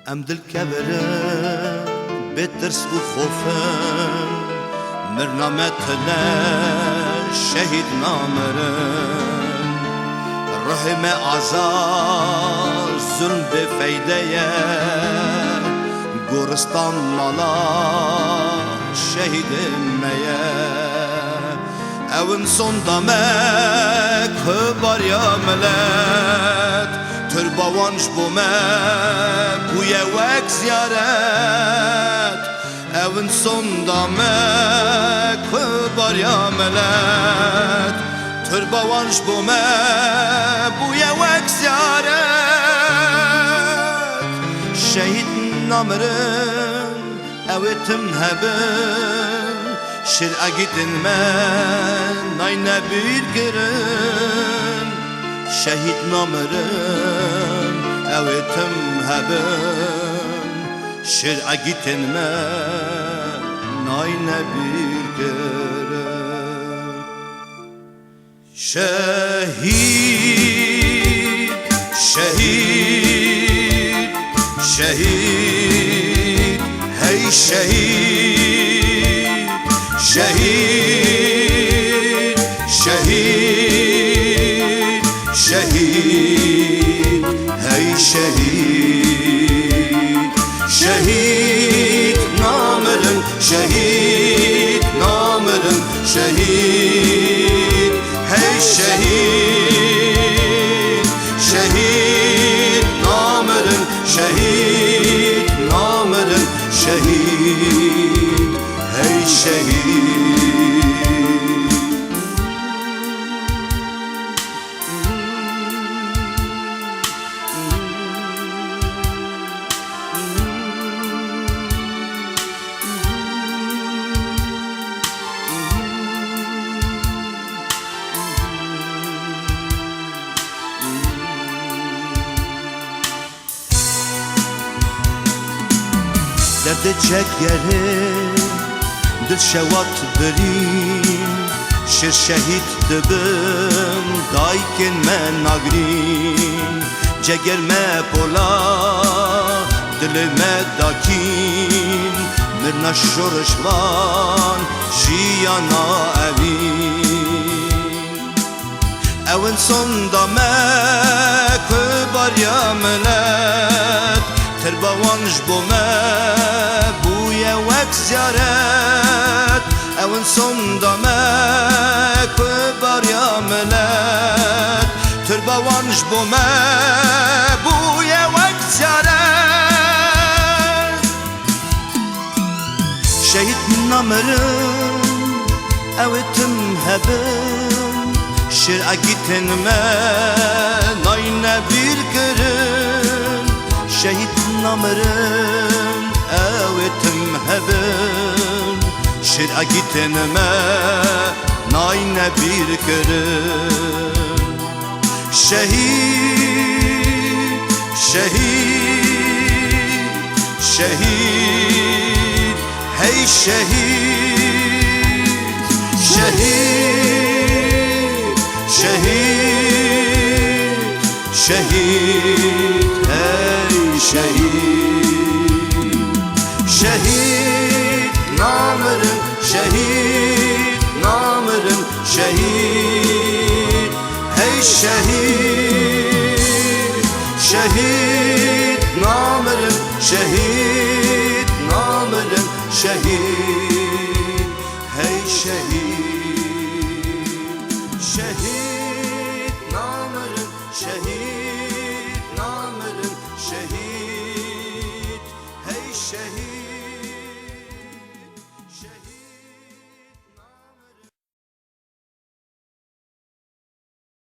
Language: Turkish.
ام دل كبرن بترس و خوفن مرنامتنا شهید نامرن رحم عزار ظلم بفیده گورستان مالا شهید میه اون sonda me kıbar ya millet Türbavanş bu me bu yevek ziyaret Evin sonda me kıbar ya millet Türbavanş bu me bu yevek ziyaret Şehit namırın evetim hebin Şir'a gidin men nayne bir girin Şehit namırın evetim hebin Şir'a gidin men nayne bir girin Şehit, şehit, şehit, hey şehit Şehit, şehit, şehit, hey şehit Şehit namırın, şehit namırın, şehit Hey şehit, şehit namırın, şehit namırın, şehit Hey şehit Derde çekerim dil şevat birim Şir şehit dibim daykin me nagrim Ceger me pola dilime dakin Mirna şorşvan jiyana evin Evin sonda me kıbar ya millet Terbavanj bu me bu yevek ziyaret Evin sonda me kıbar ya millet Terbavanj bu me bu yevek ziyaret Şehit namırın evetim hebin Şir'a gittin me nayne bir girin Şehit namırın evetim hebin Şir'a gittin me nayne bir girin Şehit, şehit, şehit Hey şehit, şehit, şehit, şehit Hey şehit, şehit namırın, şehit namırın, şehit Hey şehit, şehit namırın, şehit namırın, şehit Hey şehit